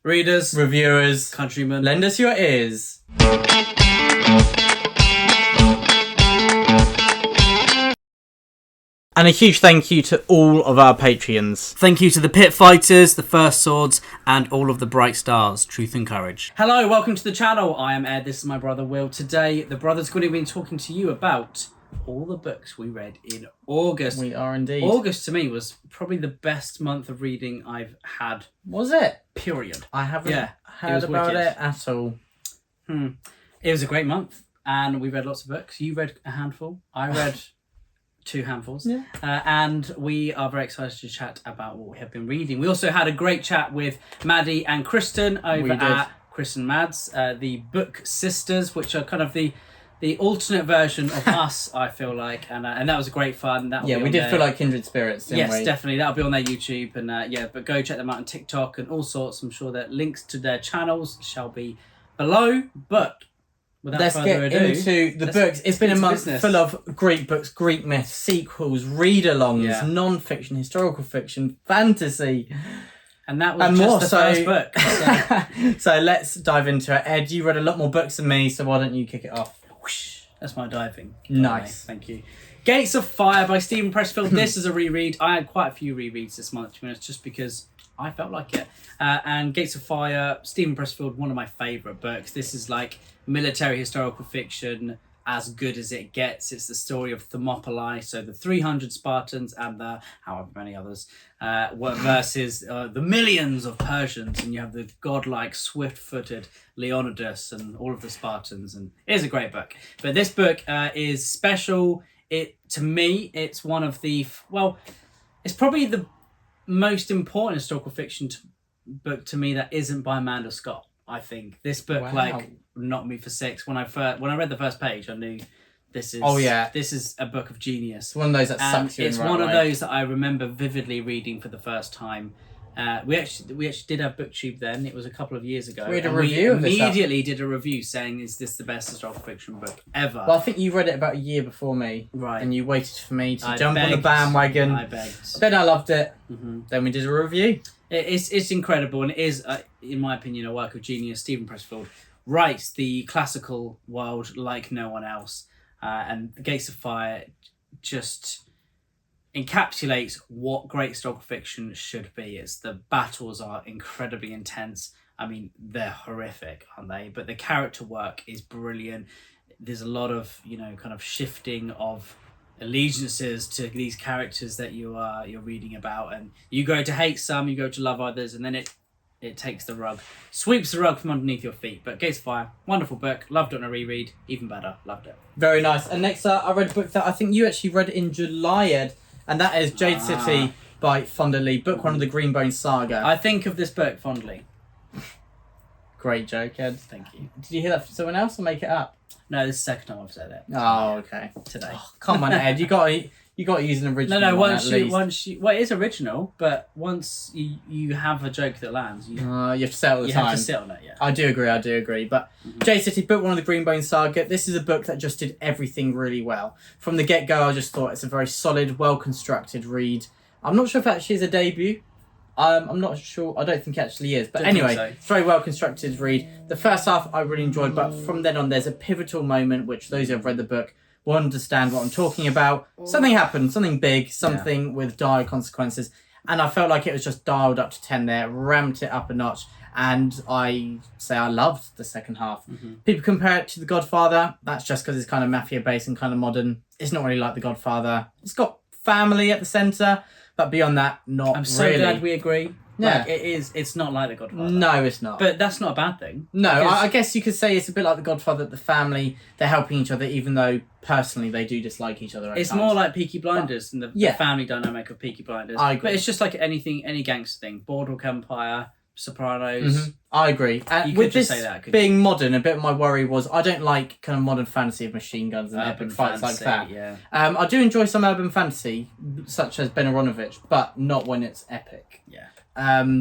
readers, reviewers, countrymen, lend us your ears. And a huge thank you to all of our Patreons. Thank you to the Pit Fighters, the First Swords, and all of the Bright Stars, Truth and Courage. Hello, welcome to the channel. I am Ed, this is my brother Will. Today, the brothers Gwynne have been talking to you about all the books we read in August. We are indeed. August to me was probably the best month of reading I've had. Was it? Period. I haven't heard it about wicked. it at all. It was a great month, and we read lots of books. You read a handful. I read 2 handfuls. Yeah. And we are very excited to chat about what we have been reading. We also had a great chat with Maddie and Kristen over at Kristen Mads, the book sisters, which are kind of the alternate version of us, I feel like. And that was great fun. We did feel like kindred spirits, didn't we? Yes, definitely. That'll be on their YouTube. And but go check them out on TikTok and all sorts. I'm sure that links to their channels shall be below. But let's get into the books. It's been a month full of Greek books, Greek myths, sequels, read-alongs, non-fiction, historical fiction, fantasy. And that was just the first book. So let's dive into it. Ed, you read a lot more books than me, so why don't you kick it off? That's my diving. Nice. Thank you. Gates of Fire by Stephen Pressfield. This is a reread. I had quite a few rereads this month, to be honest, just because I felt like it. And Gates of Fire, Stephen Pressfield, one of my favourite books. This is like military historical fiction as good as it gets. It's the story of Thermopylae, so the 300 Spartans and the however many others versus the millions of Persians, and you have the godlike swift-footed Leonidas and all of the Spartans, and it is a great book. But this book is special. To me, it's one of the it's probably the most important historical fiction book to me that isn't by Amanda Scott. I think this book knocked me for 6. When I read the first page, I knew this is a book of genius. It's one of those that sucks you in. It's one of those that I remember vividly reading for the first time. We actually did have BookTube then. It was a couple of years ago. We had a review of this. Immediately did a review saying, "Is this the best historical fiction book ever?" Well, I think you read it about a year before me, right? And you waited for me to jump on the bandwagon. I begged. Then I loved it. Then we did a review. It's incredible, and it is, in my opinion, a work of genius. Stephen Pressfield writes the classical world like no one else, and The Gates of Fire just encapsulates what great historical fiction should be. The battles are incredibly intense. I mean, they're horrific, aren't they? But the character work is brilliant. There's a lot of kind of shifting of allegiances to these characters that you're reading about, and you go to hate some, you go to love others, and then it takes the rug, sweeps the rug from underneath your feet. But Gates of Fire, wonderful book, loved it on a reread, even better, loved it. Very nice. And next I read a book that I think you actually read in July, Ed, and that is Jade City by Fonda, book 1 of the Greenbone saga. I think of this book fondly. Great joke, Ed. Thank you. Did you hear that from someone else or make it up? No, this is the second time I've said it. Oh, okay. Today. Oh, come on, Ed. You got to use an original. No. Once you, it is original, but once you have a joke that lands, you have to say it all the time. You have to sit on it. Yeah. I do agree. But Jade City, book 1 of the Greenbone saga. This is a book that just did everything really well from the get go. I just thought it's a very solid, well constructed read. I'm not sure if it actually is a debut. I'm not sure. I don't think it actually is. But anyway, it's a very well constructed read. The first half I really enjoyed, but from then on there's a pivotal moment which those who have read the book will understand what I'm talking about. Something happened, something big, something with dire consequences. And I felt like it was just dialed up to 10 there, ramped it up a notch. And I loved the second half. People compare it to The Godfather. That's just because it's kind of mafia based and kind of modern. It's not really like The Godfather. It's got family at the centre. But beyond that, not really. I'm so glad we agree. Yeah. Like, it's not like The Godfather. No, it's not. But that's not a bad thing. No, I guess you could say it's a bit like The Godfather. The family, they're helping each other, even though personally they do dislike each other. It's more like Peaky Blinders and the family dynamic of Peaky Blinders. I agree. But it's just like any gangster thing. Boardwalk Empire, Sopranos. I agree. You could just say that. Being modern, a bit of my worry was I don't like kind of modern fantasy of machine guns and epic fights like that. Yeah. I do enjoy some urban fantasy, such as Ben Aronovich, but not when it's epic. Yeah.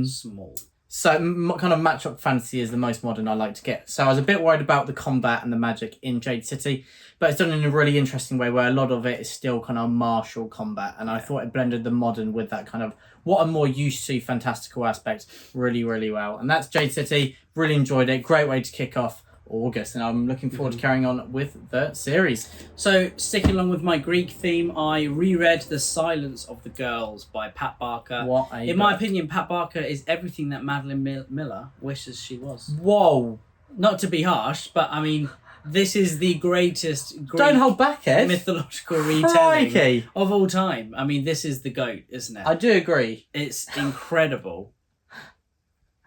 Small. So kind of match-up fantasy is the most modern I like to get. So I was a bit worried about the combat and the magic in Jade City, but it's done in a really interesting way where a lot of it is still kind of martial combat, and I thought it blended the modern with that kind of what I'm more used to fantastical aspect really, really well. And that's Jade City. Really enjoyed it. Great way to kick off August, and I'm looking forward to carrying on with the series. So, sticking along with my Greek theme, I reread The Silence of the Girls by Pat Barker. In my opinion, Pat Barker is everything that Madeline Miller wishes she was. Whoa. Not to be harsh, but I mean, this is the greatest Greek Don't hold back, Ed. mythological retelling of all time. I mean, this is the GOAT, isn't it? I do agree. It's incredible.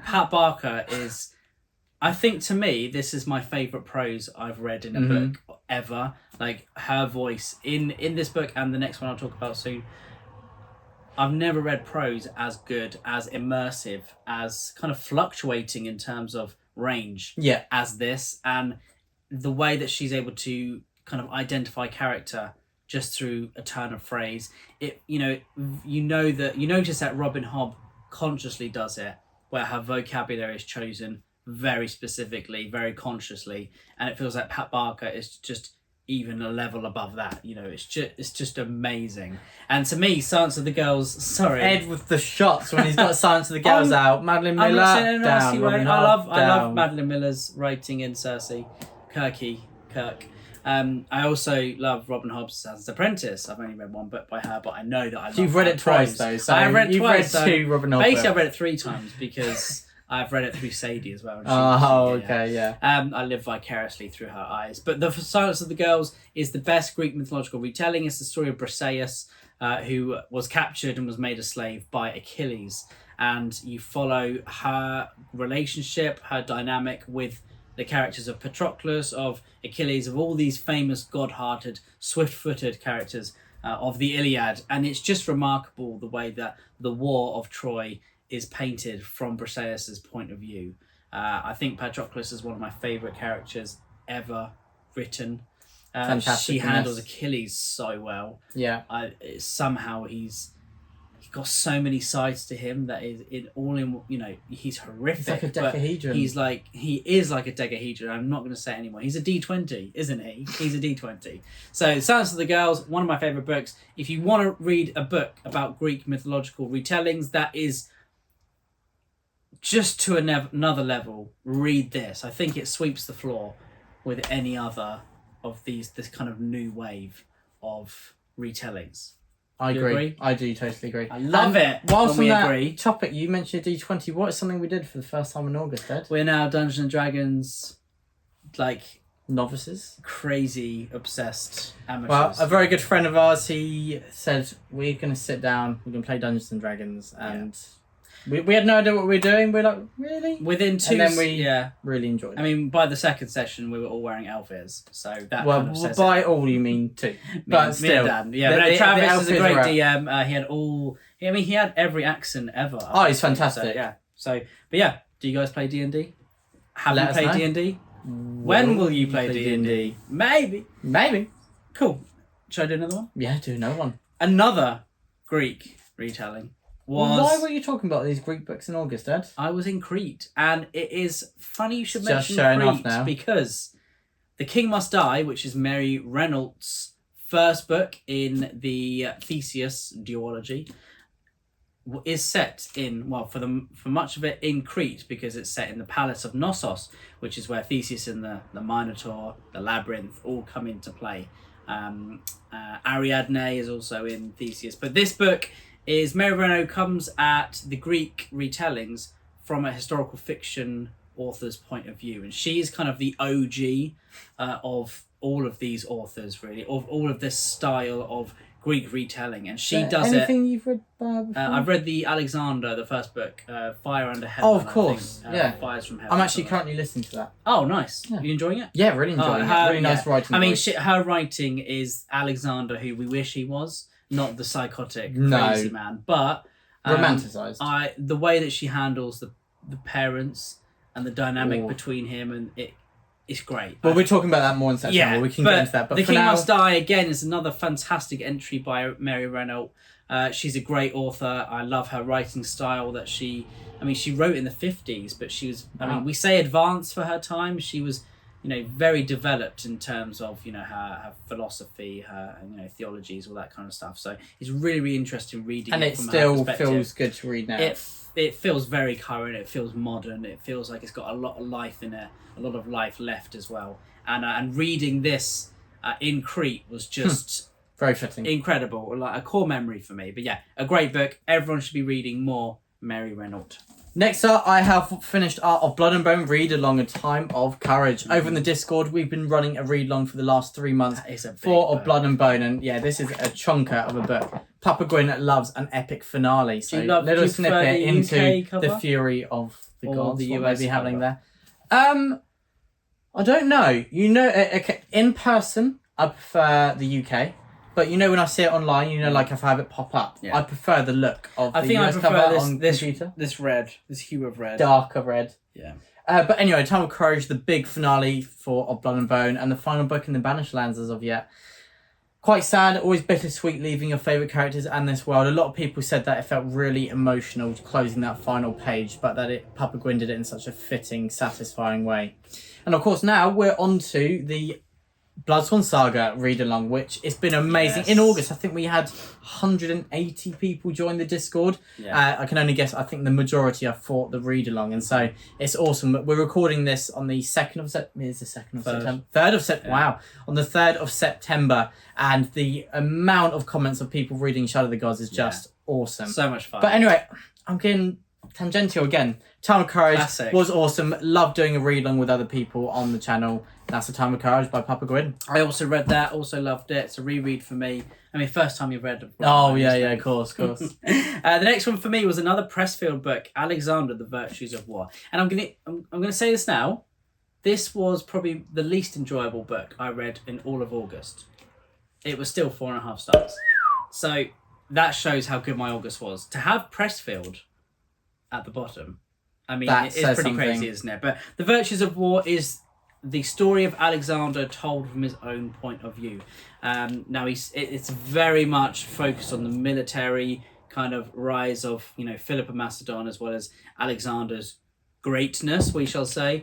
Pat Barker is... I think, to me, this is my favourite prose I've read in a book ever. Like, her voice in this book and the next one I'll talk about soon. I've never read prose as good, as immersive, as kind of fluctuating in terms of range as this. And the way that she's able to kind of identify character just through a turn of phrase. You notice that Robin Hobb consciously does it, where her vocabulary is chosen very specifically, very consciously, and it feels like Pat Barker is just even a level above that. It's just amazing. And to me, Silence of the Girls, sorry, Ed with the shots when he's got Silence of the Girls out. Madeline Miller, I'm not saying in a nasty down. way. Robin I Hobb, love Madeline Miller's writing in Circe, Kirk. I also love Robin Hobb's Assassin's Apprentice. I've only read one book by her, but I know that I love. You've read it twice though, so I've read you've twice. read two Robin Hobb. Basically, I've read it 3 times because I've read it through Sadie as well. And I live vicariously through her eyes. But The Silence of the Girls is the best Greek mythological retelling. It's the story of Briseis, who was captured and was made a slave by Achilles. And you follow her relationship, her dynamic with the characters of Patroclus, of Achilles, of all these famous god-hearted, swift-footed characters of the Iliad. And it's just remarkable the way that the war of Troy is painted from Briseis' point of view. I think Patroclus is one of my favourite characters ever written. She handles Achilles so well. Yeah. Somehow he's got so many sides to him that is he's horrific. He's like a decahedron. He is like a decahedron. I'm not going to say it anymore. He's a D20, isn't he? He's a D20. So Silence of the Girls, one of my favourite books. If you want to read a book about Greek mythological retellings that is just to another level, read this. I think it sweeps the floor with any other of this kind of new wave of retellings. I agree. I do totally agree. I love it. Whilst when we on that agree. topic, you mentioned D20. What is something we did for the first time in August, Ed? We're now Dungeons and Dragons, novices, crazy obsessed amateurs. Well, a very good friend of ours, he said we're going to sit down, we're going to play Dungeons and Dragons, and we had no idea what we were doing. We're like, really? Within 2, and then we really enjoyed it. I mean, by the second session, we were all wearing elf ears, so that kind of says by all you mean 2, but still, Travis is a great DM. He had all. I mean, he had every accent ever. Oh, he's fantastic. So, do you guys play D&D? Have you played D&D? When will you play D&D? Maybe. Cool. Should I do another one? Yeah, do another one. Another Greek retelling. Why were you talking about these Greek books in August, Ed? I was in Crete, and it is funny you should mention Crete because The King Must Die, which is Mary Renault's first book in the Theseus duology, is set in, for much of it in Crete, because it's set in the palace of Knossos, which is where Theseus and the Minotaur, the Labyrinth, all come into play. Ariadne is also in Theseus, but this book is Mary Renault comes at the Greek retellings from a historical fiction author's point of view, and she's kind of the OG of all of these authors, really, of all of this style of Greek retelling, and she does it. Anything you've read before? I've read the Alexander, the first book, Fire Under Heaven. Oh, of course, Fires from Heaven. I'm actually currently listening to that. Oh, nice. Yeah. You enjoying it? Yeah, really enjoying it. Really nice writing. I mean, her writing is Alexander, who we wish he was. Not the psychotic crazy man, but romanticized. The way that she handles the parents and the dynamic between him and it's great. Well, we're talking about that more in September. We can get into that. But The for King now, Must Die, again, is another fantastic entry by Mary Renault. She's a great author. I love her writing style that she wrote in the 50s, but she was, we say advanced for her time. She was, very developed in terms of, her philosophy, her, theologies, all that kind of stuff. So it's really, really interesting reading and it from still her perspective. feels good to read now. It feels very current. It feels modern. It feels like it's got a lot of life in it, a lot of life left as well. And reading this in Crete was just very fitting, incredible, like a core memory for me. But yeah, a great book. Everyone should be reading more Mary Renault. Next up, I have finished Art of Blood and Bone, Read Along, A Time of Courage. Over in the Discord, we've been running a read-along for the last 3 months. That is a big for book. Of Blood and Bone. And yeah, this is a chunker of a book. Papa Gwynne loves an epic finale. So little snippet into the fury of the gods. The what US may be happening cover? there. I don't know. Okay, in person, I prefer the UK. But when I see it online, like if I have it pop up, I prefer the look of the US cover on computer. This red, this hue of red. Darker red. Yeah. But anyway, Time of Courage, the big finale for Of Blood and Bone, and the final book in the Banished Lands as of yet. Quite sad, always bittersweet leaving your favourite characters and this world. A lot of people said that it felt really emotional closing that final page, but that Papa Gwynne did it in such a fitting, satisfying way. And of course now we're on to the Bloodsworn Saga read-along, which it's been amazing. Yes. In August, I think we had 180 people join the Discord. Yeah. I can only guess, I think the majority have fought the read-along, and so it's awesome. We're recording this on the 2nd of September. Is the 2nd of September? 3rd of September. Yeah. Wow. On the 3rd of September, and the amount of comments of people reading Shadow of the Gods is just awesome. So much fun. But anyway, I'm getting tangential again. Time of Courage Classic. was awesome. Love doing a read-along with other people on the channel. That's The Time of Courage by Papa Gwynne. I also read that, also loved it. It's a reread for me. First time you've read. Oh, yeah, of course. The next one for me was another Pressfield book, Alexander, The Virtues of War. And I'm gonna say this now. This was probably the least enjoyable book I read in all of August. It was still 4.5 stars. So that shows how good my August was. To have Pressfield at the bottom, it's pretty crazy, isn't it? But The Virtues of War is the story of Alexander told from his own point of view. Now it's very much focused on the military kind of rise of Philip of Macedon, as well as Alexander's greatness, we shall say.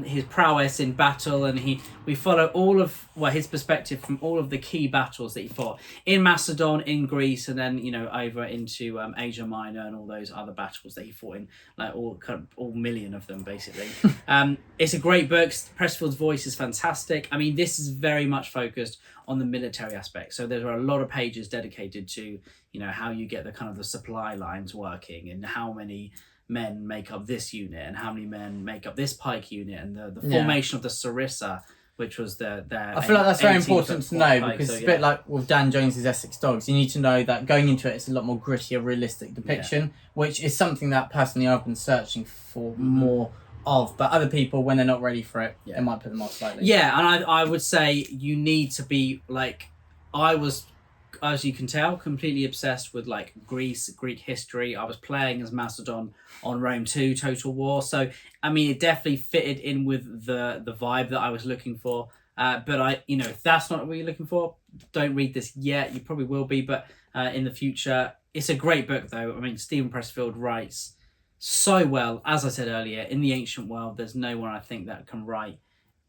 His prowess in battle, and we follow all of his perspective from all of the key battles that he fought in Macedon, in Greece, and then over into Asia Minor and all those other battles that he fought in, like all million of them basically. It's a great book. Pressfield's voice is fantastic. This is very much focused on the military aspect. So there are a lot of pages dedicated to how you get the kind of the supply lines working, and how many men make up this unit, and how many men make up this pike unit, and the formation of the Sarissa, which was their I feel like that's very important to know, because it's a bit like with Dan Jones's Essex Dogs. You need to know that going into it, it's a lot more grittier, realistic depiction, which is something that personally I've been searching for more of. But other people, when they're not ready for it, it might put them off slightly. Yeah, and I would say you need to be like, I was, as you can tell, completely obsessed with like Greece, Greek history. I was playing as Macedon on Rome 2 Total War, so it definitely fitted in with the vibe that I was looking for. But if that's not what you're looking for, don't read this yet. You probably will be, but in the future. It's a great book though. Stephen Pressfield writes so well. As I said earlier, in the ancient world, there's no one I think that can write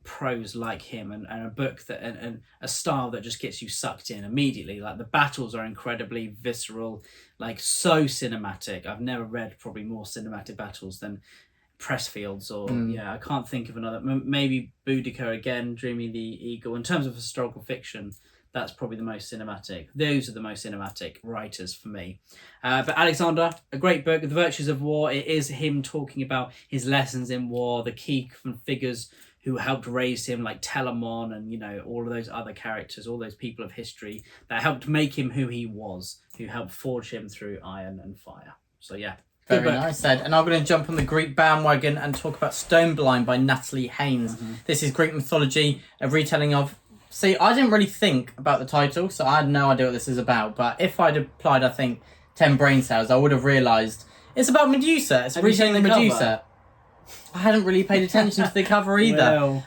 prose like him, and a book that and a style that just gets you sucked in immediately. Like the battles are incredibly visceral, like so cinematic. I've never read probably more cinematic battles than Pressfield's, or I can't think of another. Maybe Boudica again, Dreaming the Eagle. In terms of historical fiction, that's probably the most cinematic. Those are the most cinematic writers for me. But Alexander, a great book. The Virtues of War, it is him talking about his lessons in war, the key figures who helped raise him, like Telamon, and all of those other characters, all those people of history that helped make him who he was, who helped forge him through iron and fire. So yeah, very nice said. And I'm going to jump on the Greek bandwagon and talk about Stoneblind by Nathalie Haynes. This is Greek mythology, a retelling of. See, I didn't really think about the title, so I had no idea what this is about. But if I'd applied, I think, 10 brain cells, I would have realised it's about Medusa. It's a retelling of Medusa. I hadn't really paid attention to the cover either. Well.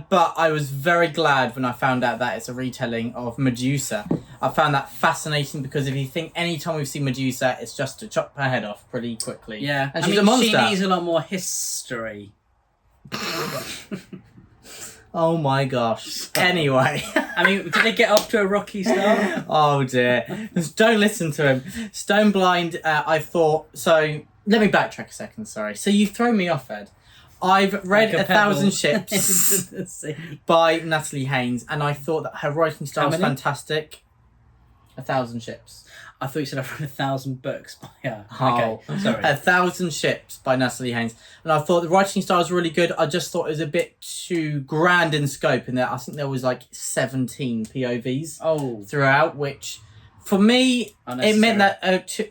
But I was very glad when I found out that it's a retelling of Medusa. I found that fascinating because if you think any time we've seen Medusa, it's just to chop her head off pretty quickly. Yeah, and she's a monster. She needs a lot more history. Oh my gosh. Anyway. I mean, did they get off to a rocky start? Oh dear. Don't listen to him. Stone Blind, I thought... So, let me backtrack a second, sorry. So you throw me off, Ed. I've read Like 1,000 Ships by Nathalie Haynes, and I thought that her writing style was fantastic. 1,000 Ships. I thought you said I've read 1,000 books by her. Oh, okay, sorry. 1,000 Ships by Nathalie Haynes. And I thought the writing style was really good. I just thought it was a bit too grand in scope in there. I think there was like 17 POVs throughout, which for me, it meant that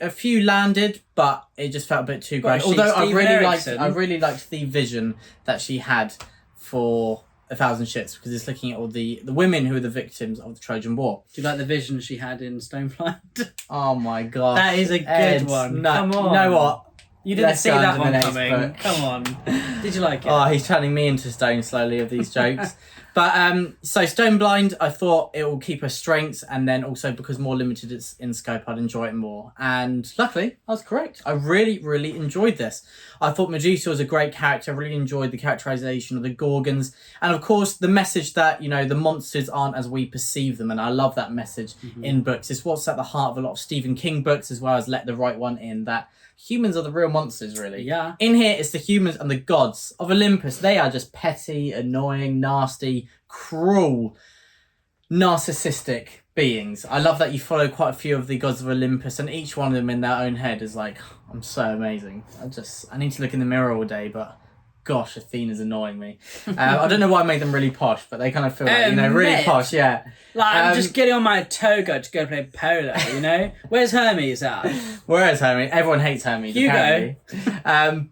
a few landed, but it just felt a bit too grand. Although I really liked the vision that she had for 1,000 Ships because it's looking at all the women who are the victims of the Trojan War. Do you like the vision she had in Stoneblind? Oh my god. That is a good one. No, come on. You know what? You didn't see that one coming. Come on. Did you like it? Oh, he's turning me into stone slowly of these jokes. But so Stone Blind, I thought it will keep her strengths, and then also because more limited it's in scope, I'd enjoy it more. And luckily, I was correct. I really, really enjoyed this. I thought Medusa was a great character. I really enjoyed the characterization of the Gorgons, and of course the message that the monsters aren't as we perceive them. And I love that message in books. It's what's at the heart of a lot of Stephen King books, as well as Let the Right One In. That humans are the real monsters, really. Yeah. In here, it's the humans and the gods of Olympus. They are just petty, annoying, nasty, cruel, narcissistic beings. I love that you follow quite a few of the gods of Olympus, and each one of them in their own head is like, I'm so amazing. I need to look in the mirror all day, but gosh, Athena's annoying me. I don't know why I made them really posh, but they kind of feel like, really posh, yeah. Like, I'm just getting on my toga to go play polo, Where's Hermes at? Where is Hermes? Everyone hates Hermes, apparently.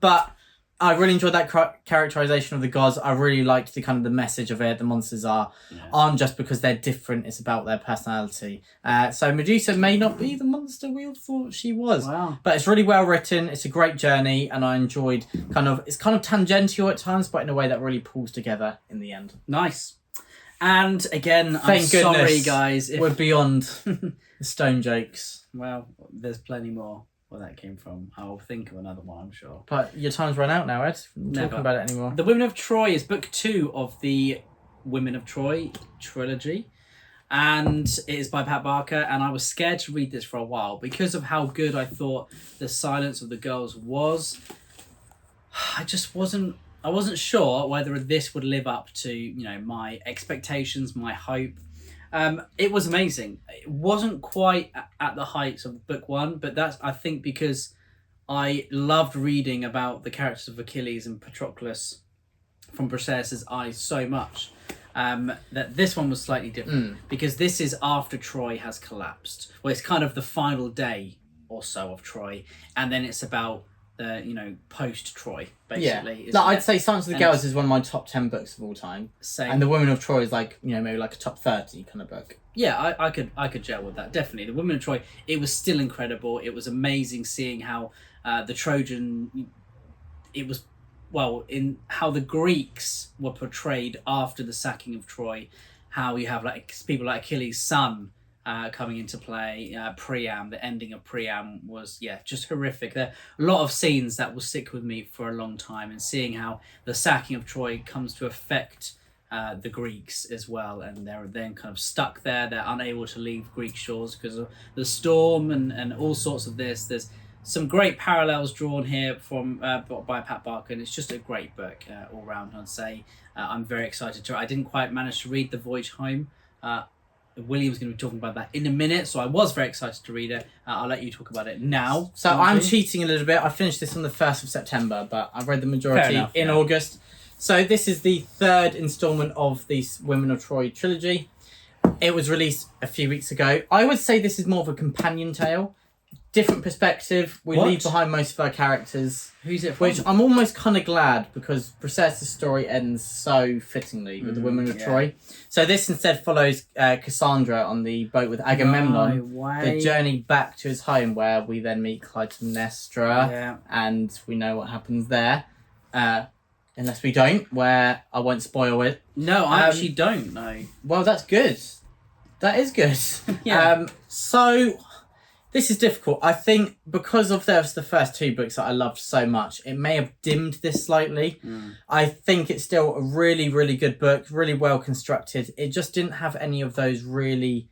But I really enjoyed that characterization of the gods. I really liked the kind of the message of it. The monsters aren't just because they're different. It's about their personality. So Medusa may not be the monster we all thought she was. Wow. But it's really well written. It's a great journey, and I enjoyed it's kind of tangential at times, but in a way that really pulls together in the end. Nice. And again, Thank goodness sorry, guys. We're beyond the stone jokes. Well, there's plenty more where that came from. I'll think of another one, I'm sure. But your time's run out now, Ed. We're not talking about it anymore. The Women of Troy is book 2 of the Women of Troy trilogy. And it is by Pat Barker. And I was scared to read this for a while because of how good I thought The Silence of the Girls was. I wasn't sure whether this would live up to, my expectations, my hope. It was amazing. It wasn't quite at the heights of book 1, but that's, I think, because I loved reading about the characters of Achilles and Patroclus from Briseis' eyes so much that this one was slightly different because this is after Troy has collapsed. Well, it's kind of the final day or so of Troy, and then it's about the post Troy basically. Yeah, I'd say Silence of the Girls is one of my top 10 books of all time. Same. And The Women of Troy is like maybe like a top 30 kind of book. Yeah, I could gel with that, definitely. The Women of Troy, it was still incredible. It was amazing seeing how the Trojan, in how the Greeks were portrayed after the sacking of Troy, how you have like people like Achilles' son coming into play. Priam, the ending of Priam was just horrific. There are a lot of scenes that will stick with me for a long time, and seeing how the sacking of Troy comes to affect the Greeks as well, and they're then kind of stuck there. They're unable to leave Greek shores because of the storm and all sorts of this. There's some great parallels drawn here from by Pat Barker, and it's just a great book all round. I'd say I'm very excited to. I didn't quite manage to read The Voyage Home. William's going to be talking about that in a minute, so I was very excited to read it. I'll let you talk about it now. So I'm cheating a little bit. I finished this on the 1st of September, but I've read the majority in August. So this is the 3rd instalment of the Women of Troy trilogy. It was released a few weeks ago. I would say this is more of a companion tale. Different perspective. We leave behind most of our characters. Who's it from? Which I'm almost kind of glad, because Briseis' story ends so fittingly with the Women of Troy. So this instead follows Cassandra on the boat with Agamemnon. The journey back to his home, where we then meet Clytemnestra. And we know what happens there. unless we don't, where I won't spoil it. No, I actually don't know. Well, that's good. That is good. Yeah. So this is difficult. I think because of the first two books that I loved so much, it may have dimmed this slightly. I think it's still a really, really good book, really well constructed. It just didn't have any of those really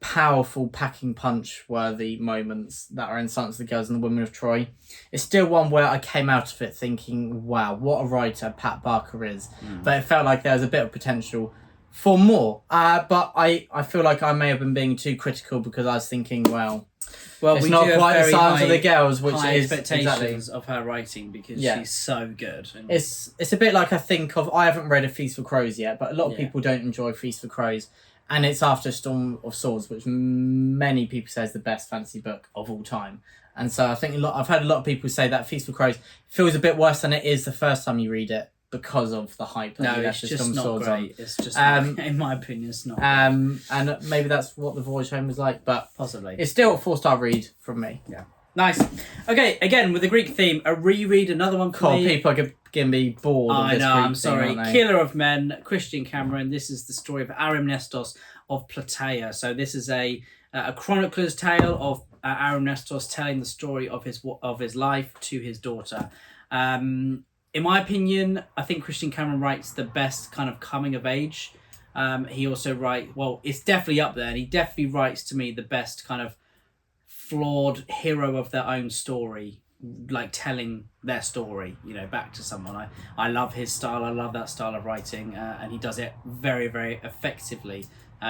powerful packing punch worthy moments that are in Silence of the Girls and the Women of Troy. It's still one where I came out of it thinking, wow, what a writer Pat Barker is. But it felt like there was a bit of potential for more. But I feel like I may have been being too critical because I was thinking, well, it's we not do have quite the very Silence of the Girls, which high is expectations of her writing because she's so good. And it's a bit like I think of. I haven't read A Feast for Crows yet, but a lot of people don't enjoy Feast for Crows, and it's after Storm of Swords, which many people say is the best fantasy book of all time. And so I think I've heard a lot of people say that Feast for Crows feels a bit worse than it is the first time you read it, because of the hype. No, it's just not great. On. It's just, in my opinion, it's not. And maybe that's what the Voyage Home was like, but possibly it's still a 4-star read from me. Yeah, nice. Okay, again with the Greek theme, a reread, another one for me. People are gonna be bored. I know. Greek I'm sorry. theme, aren't they? Killer of Men, Christian Cameron. This is the story of Arimnestos of Plataea. So this is a chronicler's tale of Arimnestos telling the story of his life to his daughter. In my opinion, I think Christian Cameron writes the best kind of coming of age. He also it's definitely up there, and he definitely writes to me the best kind of flawed hero of their own story, like telling their story, back to someone. I love his style. I love that style of writing, and he does it very, very effectively.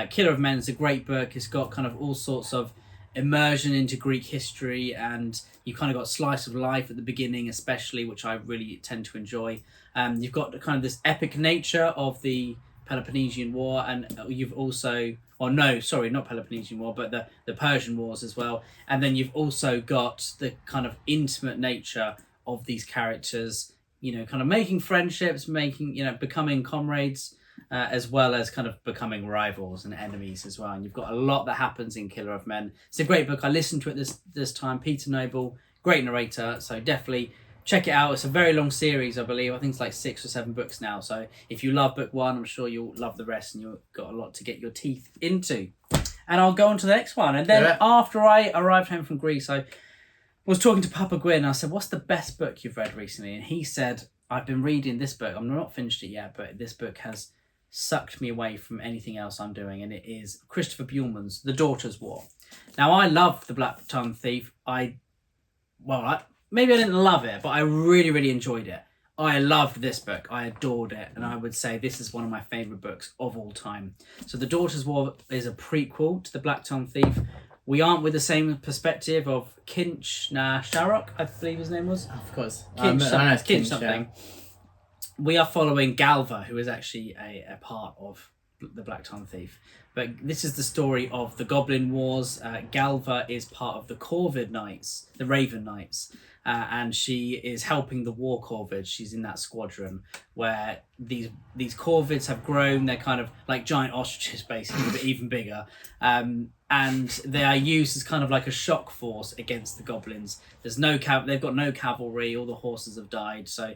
Killer of Men is a great book. It's got kind of all sorts of immersion into Greek history, and you kind of got slice of life at the beginning, especially, which I really tend to enjoy. You've got kind of this epic nature of the Peloponnesian War, and you've also, not Peloponnesian War, but the Persian Wars as well. And then you've also got the kind of intimate nature of these characters, kind of making friendships, becoming comrades, as well as kind of becoming rivals and enemies as well. And you've got a lot that happens in Killer of Men. It's a great book. I listened to it this time. Peter Noble, great narrator. So definitely check it out. It's a very long series, I believe. I think it's like 6 or 7 books now. So if you love book 1, I'm sure you'll love the rest, and you've got a lot to get your teeth into. And I'll go on to the next one. And then after I arrived home from Greece, I was talking to Papa Gwynne. I said, what's the best book you've read recently? And he said, I've been reading this book. I'm not finished it yet, but this book has sucked me away from anything else I'm doing, and it is Christopher Buehlman's The Daughter's War. Now, I love The Black Tongue Thief. Maybe I didn't love it, but I really, really enjoyed it. I loved this book. I adored it, and I would say this is one of my favourite books of all time. So The Daughter's War is a prequel to The Black Tongue Thief. We aren't with the same perspective of Kinch Sharrock, I believe his name was. Of course. Kinch something. Yeah. We are following Galva, who is actually a part of the Black Tongue Thief. But this is the story of the Goblin Wars. Galva is part of the Corvid Knights, the Raven Knights. And she is helping the War Corvids. She's in that squadron where these Corvids have grown. They're kind of like giant ostriches, basically, but even bigger. And they are used as kind of like a shock force against the goblins. There's they've got no cavalry. All the horses have died. So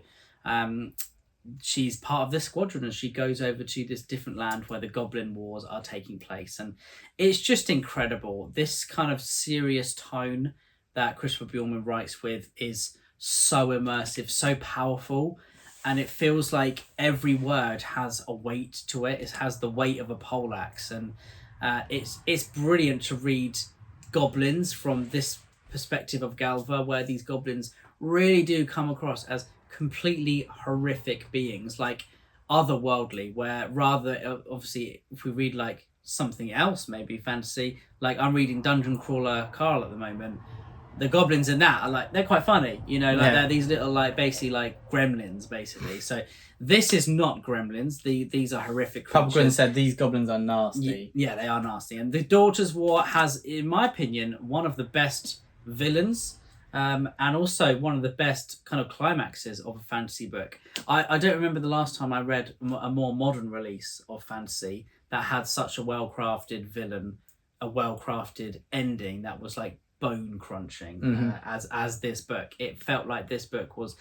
she's part of this squadron, and she goes over to this different land where the Goblin Wars are taking place. And it's just incredible. This kind of serious tone that Christopher Buehlman writes with is so immersive, so powerful, and it feels like every word has a weight to it. It has the weight of a poleaxe, and it's brilliant to read goblins from this perspective of Galva, where these goblins really do come across as completely horrific beings, like otherworldly, where rather, obviously, if we read like something else, maybe fantasy, like I'm reading Dungeon Crawler Carl at the moment, the goblins in that are like, they're quite funny, they're these little like basically like gremlins basically. So this is not gremlins. These are horrific creatures. Papa Gwynne said these goblins are nasty. Yeah, they are nasty. And The Daughter's War has, in my opinion, one of the best villains, and also one of the best kind of climaxes of a fantasy book. I don't remember the last time I read a more modern release of fantasy that had such a well-crafted villain, a well-crafted ending that was like bone crunching as this book. It felt like this book was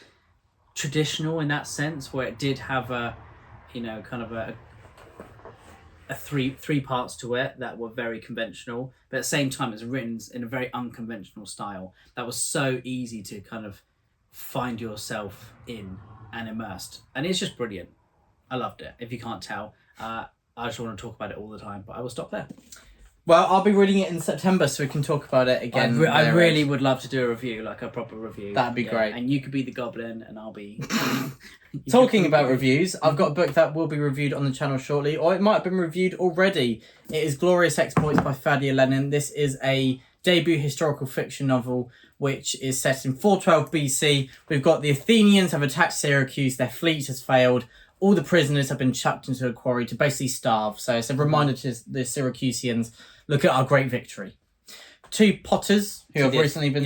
traditional in that sense, where it did have a, kind of a three parts to it that were very conventional, but at the same time it's written in a very unconventional style that was so easy to kind of find yourself in and immersed, and it's just brilliant. I loved it. If you can't tell, I just want to talk about it all the time, but I will stop there. Well, I'll be reading it in September, so we can talk about it again. I really would love to do a review, like a proper review. That'd be great. And you could be the goblin, and I'll be... Talking about reviews, I've got a book that will be reviewed on the channel shortly, or it might have been reviewed already. It is Glorious Exploits by Favs Lenin. This is a debut historical fiction novel, which is set in 412 BC. We've got the Athenians have attacked Syracuse, their fleet has failed, all the prisoners have been chucked into a quarry to basically starve. So it's a reminder to the Syracusians, look at our great victory. Two potters who have recently been...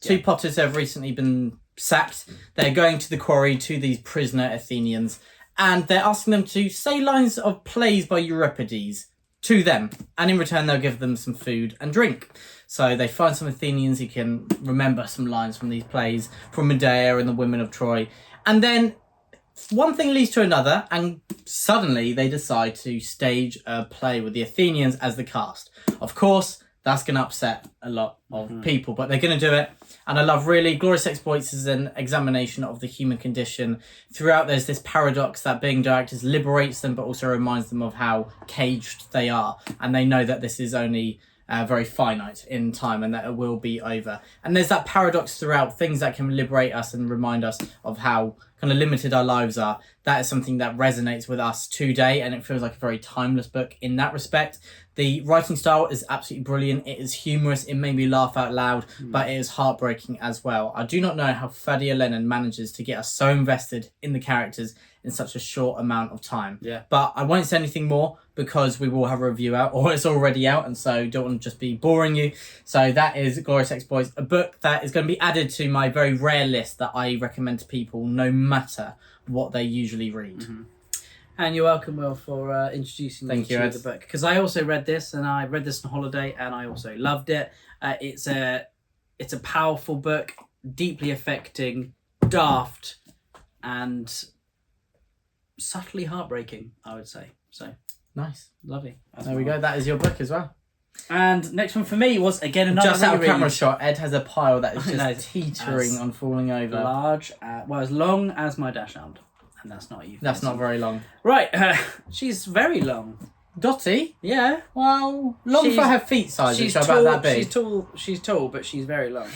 Two potters have recently been sacked. They're going to the quarry to these prisoner Athenians, and they're asking them to say lines of plays by Euripides to them, and in return they'll give them some food and drink. So they find some Athenians who can remember some lines from these plays, from Medea and the women of Troy, and then one thing leads to another, and suddenly they decide to stage a play with the Athenians as the cast. Of course, that's going to upset a lot of people, but they're going to do it. And I love, really, Glorious Exploits is an examination of the human condition. Throughout, there's this paradox that being directors liberates them, but also reminds them of how caged they are. And they know that this is only very finite in time and that it will be over. And there's that paradox throughout, things that can liberate us and remind us of how kind of limited our lives are. That is something that resonates with us today, and it feels like a very timeless book in that respect. The writing style is absolutely brilliant. It is humorous. It made me laugh out loud, but it is heartbreaking as well. I do not know how Favs Lenin manages to get us so invested in the characters in such a short amount of time. Yeah. But I won't say anything more because we will have a review out, or it's already out, and so don't want to just be boring you. So that is Glorious Exploits, a book that is going to be added to my very rare list that I recommend to people no matter what they usually read. Mm-hmm. And you're welcome, Will, for introducing me to the book. Because I also read this, and I read this on holiday, and I also loved it. It's a powerful book, deeply affecting, daft, and subtly heartbreaking, I would say. So nice. Lovely. There we go. That is your book as well. And next one for me was, again, another just out of camera shot, Ed has a pile that is just teetering as on falling over. Large, as long as my dash hound. And that's not you. That's not very long. Right, she's very long. Dotty? Yeah. Well, long for her feet size, which are about that big. She's tall, but she's very long.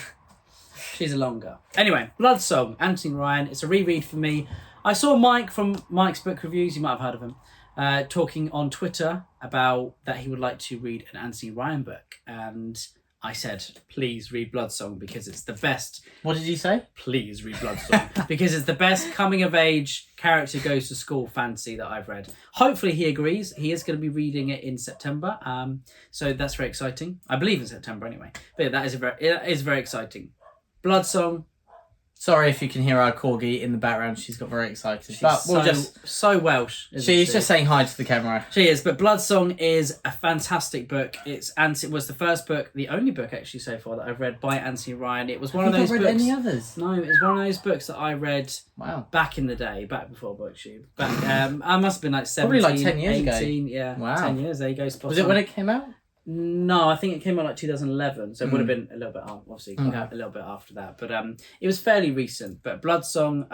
She's a longer. Anyway, Blood Song, Anthony Ryan. It's a reread for me. I saw Mike from Mike's Book Reviews, you might have heard of him, talking on Twitter about that he would like to read an Anthony Ryan book. And I said, please read Blood Song because it's the best. What did you say? Please read Blood Song because it's the best coming of age character goes to school fantasy that I've read. Hopefully he agrees. He is going to be reading it in September. So that's very exciting. I believe in September anyway. But yeah, it is very exciting. Blood Song. Sorry if you can hear our corgi in the background. She's got very excited. But so Welsh. She's just saying hi to the camera. She is. But Blood Song is a fantastic book. It was the first book, the only book actually so far that I've read by Anthony Ryan. It was one of those books. Have you not read any others? No, it was one of those books that I read back in the day, back before BookTube. I must have been like 17, probably like 10 years 18, ago. Yeah. Wow. 10 years, there you go. Was it when it came out? No, I think it came out like 2011, so it would have been a little bit, obviously, a little bit after that. But it was fairly recent. But Blood Song,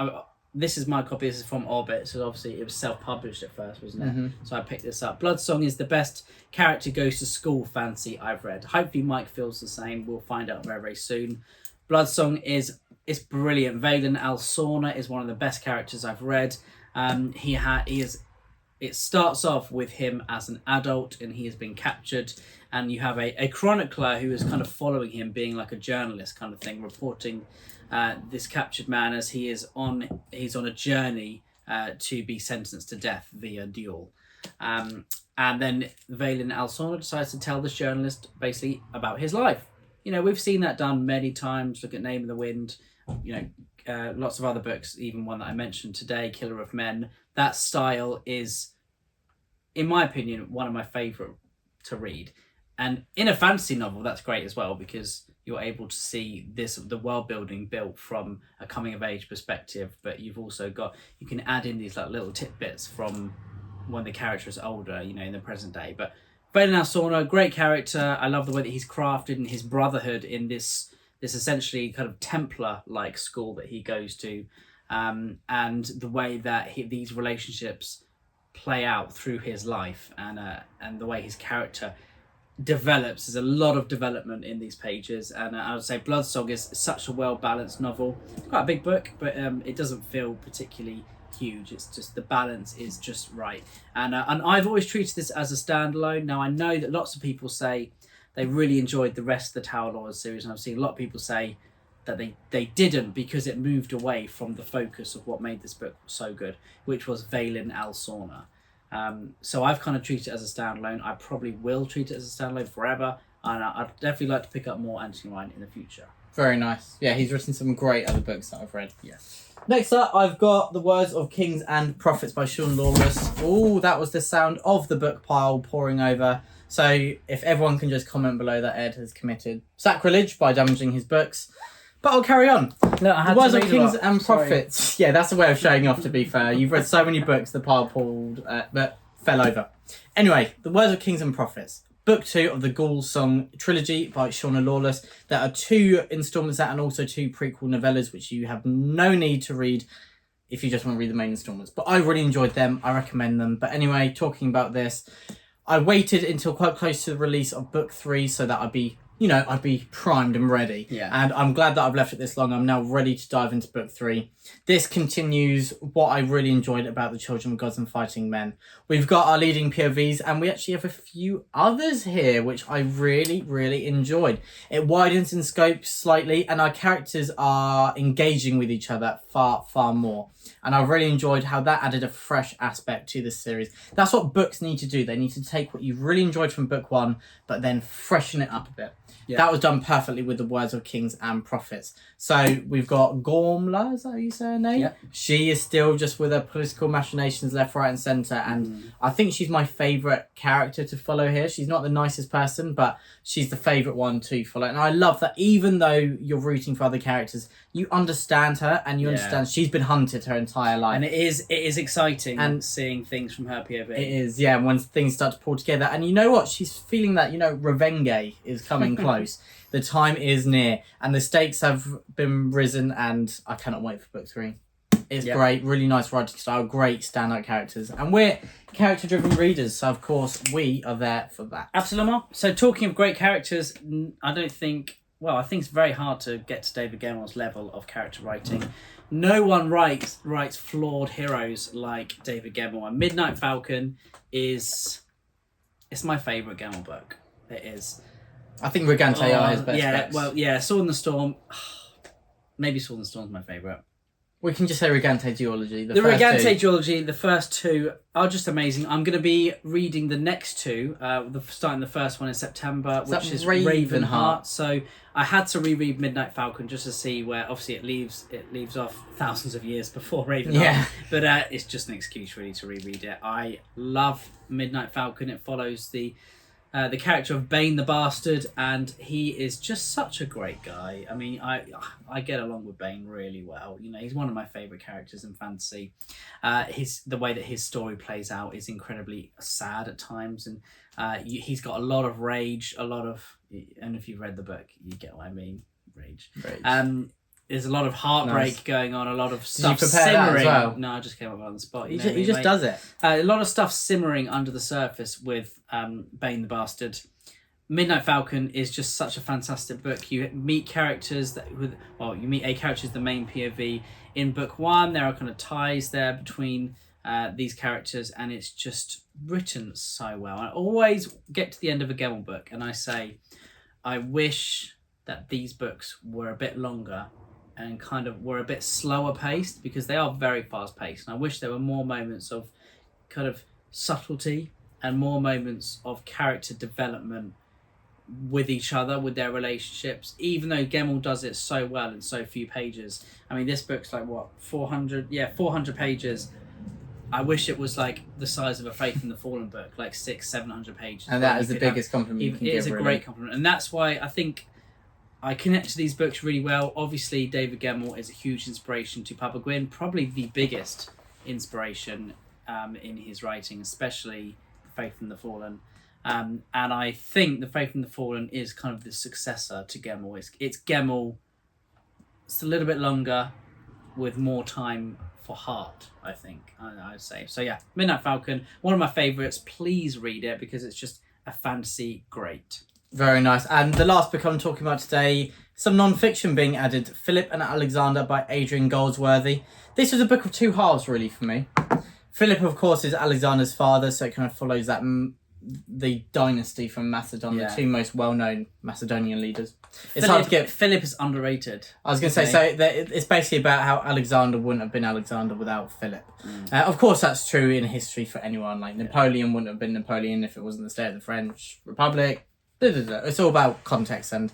this is my copy. This is from Orbit, so obviously it was self-published at first, wasn't it? Mm-hmm. So I picked this up. Blood Song is the best character goes to school fantasy I've read. Hopefully Mike feels the same. We'll find out very, very soon. Blood Song is brilliant. Valen Alsorna is one of the best characters I've read. It starts off with him as an adult and he has been captured, and you have a chronicler who is kind of following him, being like a journalist kind of thing, reporting this captured man as he's on a journey to be sentenced to death via duel. And then Valen Alsorna decides to tell this journalist basically about his life. You know, we've seen that done many times. Look at Name of the Wind, lots of other books, even one that I mentioned today, Killer of Men. That style is, in my opinion, one of my favourite to read. And in a fantasy novel, that's great as well, because you're able to see the world building built from a coming of age perspective, but you've also got, you can add in these like little tidbits from when the character is older, you know, in the present day. But Valen Alsorna, great character. I love the way that he's crafted and his brotherhood in this essentially kind of Templar-like school that he goes to, and the way that these relationships play out through his life, and the way his character develops. There's a lot of development in these pages, and I would say Bloodsong is such a well-balanced novel. It's quite a big book, but it doesn't feel particularly huge. It's just the balance is just right, and I've always treated this as a standalone. Now I know that lots of people say they really enjoyed the rest of the Tower Lords series, and I've seen a lot of people say that they didn't, because it moved away from the focus of what made this book so good, which was Valen Alsorna. So I've kind of treated it as a standalone. I probably will treat it as a standalone forever, and I'd definitely like to pick up more Anthony Ryan in the future. Very nice. Yeah, he's written some great other books that I've read. Yes. Next up, I've got The Words of Kings and Prophets by Sean Lawless. Oh, that was the sound of the book pile pouring over. So if everyone can just comment below that Ed has committed sacrilege by damaging his books. But I'll carry on. No, I had The Words to of read Kings a lot. and Sorry. Prophets. Yeah, that's a way of showing off, to be fair. You've read so many books, the pile pulled, but fell over. Anyway, The Words of Kings and Prophets. Book 2 of the Goldsworthy trilogy by Shauna Lawless. There are 2 instalments out and also 2 prequel novellas, which you have no need to read if you just want to read the main instalments. But I really enjoyed them. I recommend them. But anyway, talking about this, I waited until quite close to the release of book 3 so that I'd be primed and ready. Yeah. And I'm glad that I've left it this long. I'm now ready to dive into book 3. This continues what I really enjoyed about the Children of Gods and Fighting Men. We've got our leading POVs, and we actually have a few others here, which I really, really enjoyed. It widens in scope slightly, and our characters are engaging with each other far, far more. And I've really enjoyed how that added a fresh aspect to this series. That's what books need to do. They need to take what you've really enjoyed from book 1, but then freshen it up a bit. Yeah. That was done perfectly with The Words of Kings and Prophets. So we've got Gormla, is that how you say her name? Yeah. She is still just with her political machinations left, right and centre. And I think she's my favourite character to follow here. She's not the nicest person, but she's the favourite one to follow. And I love that even though you're rooting for other characters, you understand her and you understand she's been hunted her entire life. And it is exciting and seeing things from her POV. It is, yeah, when things start to pull together. And you know what? She's feeling that, revenge is coming close. The time is near and the stakes have been risen, and I cannot wait for book 3. It's great, really nice writing style, great standout characters. And we're character-driven readers, so of course we are there for that. Absolutely. So talking of great characters, I think it's very hard to get to David Gemmell's level of character writing. No one writes flawed heroes like David Gemmell. And Midnight Falcon it's my favourite Gemmell book. It is. I think Regante are his best books. Sword in the Storm. Maybe Sword in the Storm's my favourite. We can just say Regante Duology. The Regante Duology, the first 2 are just amazing. I'm going to be reading the next 2, starting the first one in September, which is Ravenheart. So I had to reread Midnight Falcon just to see where, obviously, it leaves off thousands of years before Ravenheart. Yeah. But it's just an excuse, really, to reread it. I love Midnight Falcon. It follows the character of Bane the Bastard, and he is just such a great guy. I mean, I get along with Bane really well. He's one of my favourite characters in fantasy. The way that his story plays out is incredibly sad at times, and he's got a lot of rage, and if you've read the book, you get what I mean, rage. There's a lot of heartbreak going on, a lot of stuff simmering. That as well? No, I just came up on the spot. He just does it. A lot of stuff simmering under the surface with Bane the Bastard. Midnight Falcon is just such a fantastic book. You meet characters you meet a character as the main POV in book 1. There are kind of ties there between these characters, and it's just written so well. I always get to the end of a Gemmell book and I say, I wish that these books were a bit longer and kind of were a bit slower paced, because they are very fast paced. And I wish there were more moments of kind of subtlety and more moments of character development with each other, with their relationships, even though Gemmell does it so well in so few pages. I mean, this book's like 400 pages. I wish it was like the size of a Faith in the Fallen book, like 600-700 pages. And that is the biggest compliment you can give. It is a great compliment. And that's why I think I connect to these books really well. Obviously, David Gemmell is a huge inspiration to Papa Gwynne, probably the biggest inspiration in his writing, especially Faith in the Fallen. And I think The Faith in the Fallen is kind of the successor to Gemmell. It's Gemmell. It's a little bit longer, with more time for heart, I think, I'd say. So yeah, Midnight Falcon, one of my favourites. Please read it because it's just a fantasy great. Very nice. And the last book I'm talking about today, some non-fiction being added, Philip and Alexander by Adrian Goldsworthy. This was a book of two halves, really, for me. Philip, of course, is Alexander's father, so it kind of follows that the dynasty from Macedon, the two most well-known Macedonian leaders. It's hard to get... Philip is underrated. I was going to say, so it's basically about how Alexander wouldn't have been Alexander without Philip. Of course, that's true in history for anyone. Like, Napoleon wouldn't have been Napoleon if it wasn't the state of the French Republic. It's all about context and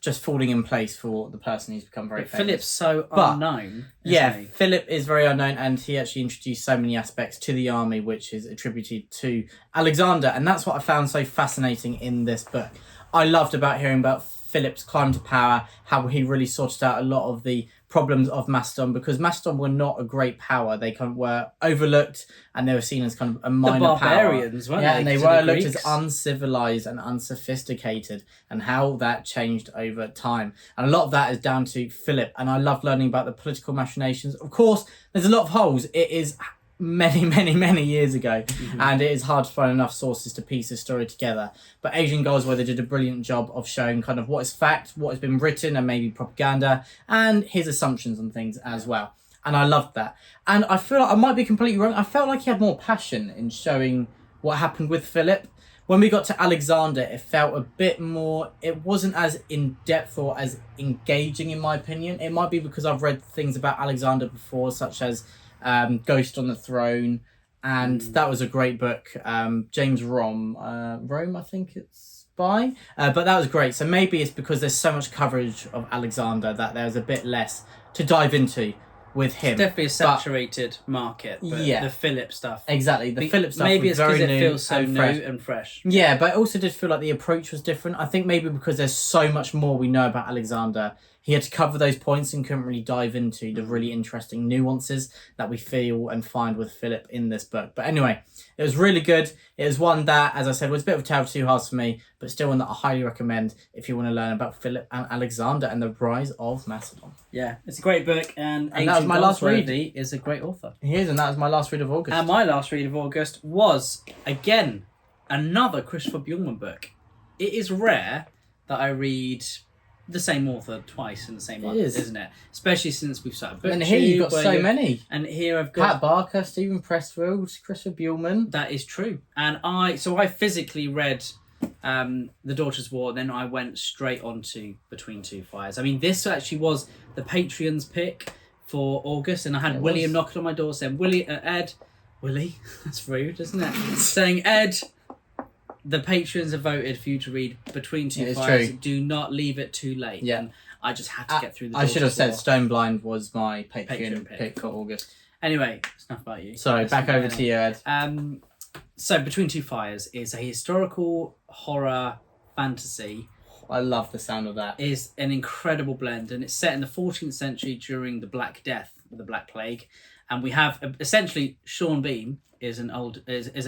just falling in place for the person who's become very famous. Philip's so unknown. Yeah, Philip is very unknown, and he actually introduced so many aspects to the army which is attributed to Alexander, and that's what I found so fascinating in this book. I loved about hearing about Philip's climb to power, how he really sorted out a lot of the problems of Macedon, because Macedon were not a great power. They kind of were overlooked, and they were seen as kind of a minor power. The barbarians, weren't they? Yeah, and they were looked as uncivilized and unsophisticated, and how that changed over time. And a lot of that is down to Philip, and I love learning about the political machinations. Of course, there's a lot of holes. It is many years ago, and it is hard to find enough sources to piece the story together. But Adrian Goldsworthy did a brilliant job of showing kind of what is fact, what has been written, and maybe propaganda, and his assumptions on things as well. And I loved that. And I feel like I might be completely wrong. I felt like he had more passion in showing what happened with Philip. When we got to Alexander, it felt a bit more... It wasn't as in-depth or as engaging, in my opinion. It might be because I've read things about Alexander before, such as Ghost on the Throne, and that was a great book. James Rome, I think it's by. But that was great. So maybe it's because there's so much coverage of Alexander that there's a bit less to dive into with him. It's definitely a saturated market, but the Philip stuff. Exactly, the Philip stuff maybe was it's very because new it feels so and new fresh. and fresh. Yeah, but I also did feel like the approach was different. I think maybe because there's so much more we know about Alexander, he had to cover those points and couldn't really dive into the really interesting nuances that we feel and find with Philip in this book. But anyway, it was really good. It was one that, as I said, was a bit of a tale of two halves for me, but still one that I highly recommend if you want to learn about Philip and Alexander and the rise of Macedon. Yeah, it's a great book, and that was my last read. Is a great author. He is, and that was my last read of August. And my last read of August was, again, another Christopher Buehlman book. It is rare that I read the same author twice in the same month, isn't it? Especially since we've started BookTube. And here you've got so many. And here I've got... Pat Barker, Stephen Pressfield, Christopher Buehlman. That is true. And I physically read The Daughter's War, then I went straight on to Between Two Fires. I mean, this actually was the Patreon's pick for August, and I had William knocking on my door saying, Willie, that's rude, isn't it? Saying, Ed... The patrons have voted for you to read Between Two Fires. True. Do not leave it too late. Yeah. And I just had to get through the I should have said War. Stone Blind was my Patreon pick for August. Anyway, it's enough about you. Sorry, back over to you, Ed. So Between Two Fires is a historical horror fantasy. I love the sound of that. Is an incredible blend, and it's set in the 14th century during the Black Death, the Black Plague. And we have essentially Sean Bean is a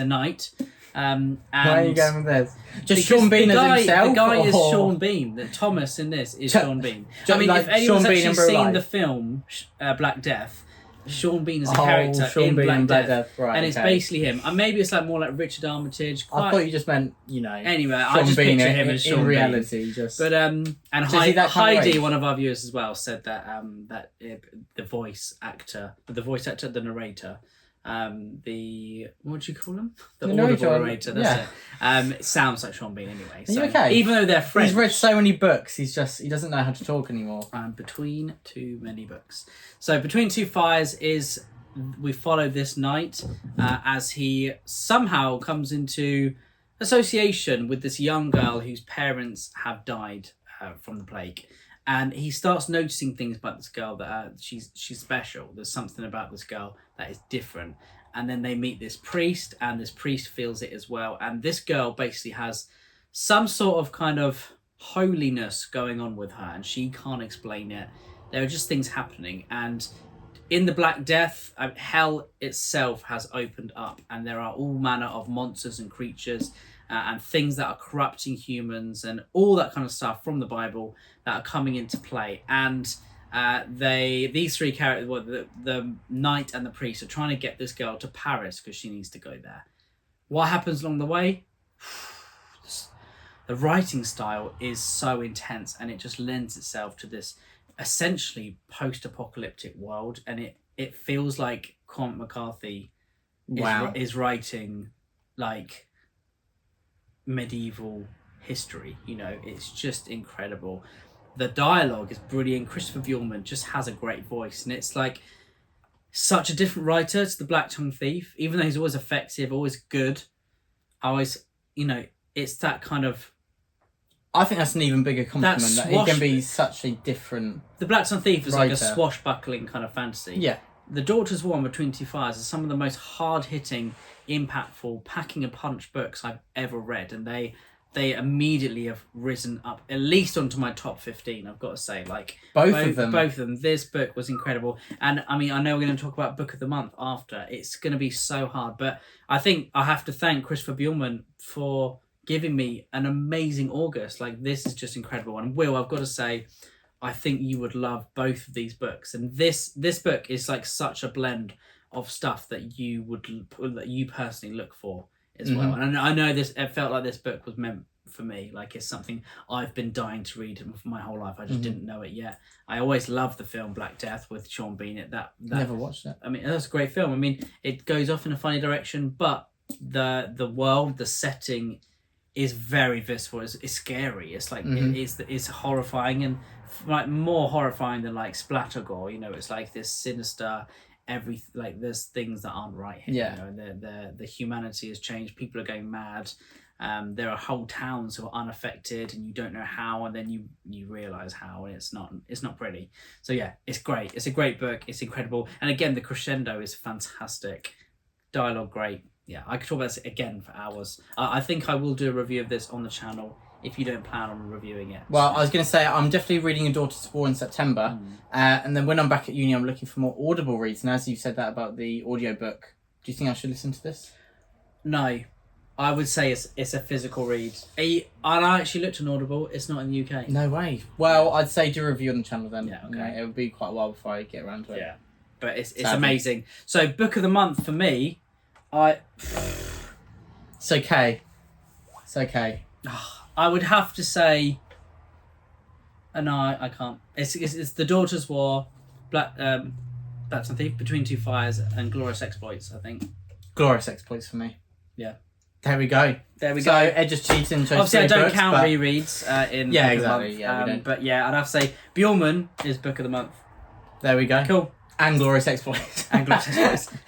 knight. And why are you going with this? Just Sean Bean as himself? The guy is Sean Bean. The Thomas in this is Sean Bean. I mean, if anyone's actually seen the film Black Death, Sean Bean is a character in Black Death. Right, and it's basically him. And maybe it's like more like Richard Armitage. I thought you just meant, Anyway, Sean I just Bean picture him as Sean in reality. Bean. Just... But, and Heidi, one of our viewers as well, said that the voice actor, the narrator, what do you call him? The narrator. That's it. It sounds like Sean Bean anyway. So okay? Even though they're friends, he's read so many books. He doesn't know how to talk anymore. Between too many books. So Between Two Fires is we follow this knight as he somehow comes into association with this young girl whose parents have died from the plague. And he starts noticing things about this girl that she's special. There's something about this girl that is different. And then they meet this priest, and this priest feels it as well. And this girl basically has some sort of kind of holiness going on with her, and she can't explain it. There are just things happening, and in the Black Death, hell itself has opened up, and there are all manner of monsters and creatures and things that are corrupting humans and all that kind of stuff from the Bible that are coming into play. And these three characters, well, the knight and the priest, are trying to get this girl to Paris because she needs to go there. What happens along the way? The writing style is so intense, and it just lends itself to this essentially post-apocalyptic world, and it feels like Cormac McCarthy is writing like medieval history. It's just incredible. The dialogue is brilliant. Christopher Buehlman just has a great voice, and it's like such a different writer to the Black Tongue Thief, even though he's always effective, always good. It's that kind of... I think that's an even bigger compliment, that he can be such a different... The Black Tongue Thief is writer. like a swashbuckling kind of fantasy. Yeah. The Daughter's War and Between Two Fires are some of the most hard-hitting, impactful, packing-a-punch books I've ever read, and they immediately have risen up, at least onto my top 15, I've got to say. Like both of them. Both of them. This book was incredible. And, I know we're going to talk about Book of the Month after. It's going to be so hard, but I think I have to thank Christopher Buehlman for giving me an amazing August. Like, this is just incredible. And Will, I've got to say, I think you would love both of these books. And this book is like such a blend of stuff that you personally look for as well. And I know it felt like this book was meant for me. Like, it's something I've been dying to read for my whole life. I just didn't know it yet. I always loved the film Black Death with Sean Bean. Never watched it. That's a great film. It goes off in a funny direction, but the world, the setting is very visceral. It's scary. It's like it's horrifying, and like more horrifying than like splatter gore. It's like this sinister. There's things that aren't right here. Yeah. And the humanity has changed. People are going mad. There are whole towns who are unaffected, and you don't know how, and then you realize how, and it's not pretty. So yeah, it's great. It's a great book. It's incredible, and again, the crescendo is fantastic. Dialogue great. Yeah, I could talk about this again for hours. I think I will do a review of this on the channel if you don't plan on reviewing it. Well, I was going to say, I'm definitely reading A Daughter's War in September. And then when I'm back at uni, I'm looking for more Audible reads. And as you said that about the audiobook, do you think I should listen to this? No. I would say it's a physical read. And I actually looked on Audible. It's not in the UK. No way. Well, I'd say do a review on the channel then. Yeah, okay. It would be quite a while before I get around to it. Yeah. But it's amazing. So, Book of the Month for me... It's okay. It's okay. I would have to say... No, I can't. It's The Daughter's War, Black Tongue Thief, Between Two Fires, and Glorious Exploits, I think. Glorious Exploits for me. Yeah. There we go. So Ed just cheating. Obviously, I don't count rereads in yeah, Book exactly. of the Month. Yeah, we don't. But yeah, I'd have to say Buehlman is Book of the Month. There we go. Cool. And Glorious Exploits. But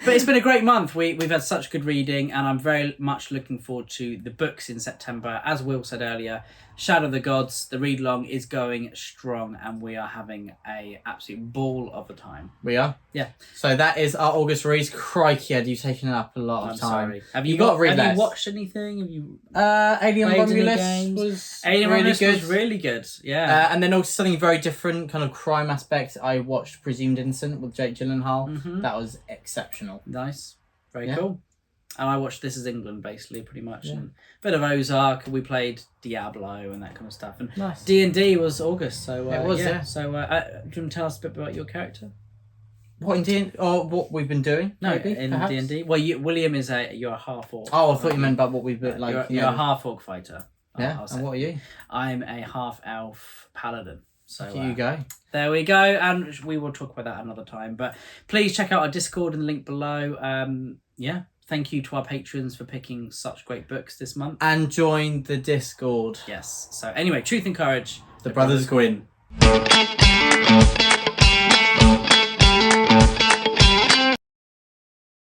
it's been a great month. We've had such good reading, and I'm very much looking forward to the books in September. As Will said earlier, Shadow of the Gods, the read-along is going strong, and we are having a absolute ball of a time. We are? Yeah. So that is our August reads. Crikey, Ed, you've taken up a lot of time. Sorry. Have you watched anything? Have you Alien Romulus was really good. Yeah. And then also something very different, kind of crime aspect. I watched Presumed Innocent with Jake Gyllenhaal. That was exceptional. Nice. Very cool. And I watched This Is England, basically, pretty much. Yeah. And a bit of Ozark. We played Diablo and that kind of stuff. And nice. D&D was August, so... it was, yeah. So, do you want to tell us a bit about your character? What in D&D? Or what we've been doing? No, maybe, in D&D. Well, William is you're a half-orc. Oh, I thought you meant about what we've been... like. You're a half-orc fighter. Yeah, and what are you? I'm a half-elf paladin. So you go. There we go, and we will talk about that another time. But please check out our Discord in the link below. Thank you to our patrons for picking such great books this month. And join the Discord. Yes. So anyway, Truth and Courage. The Brothers Gwynne.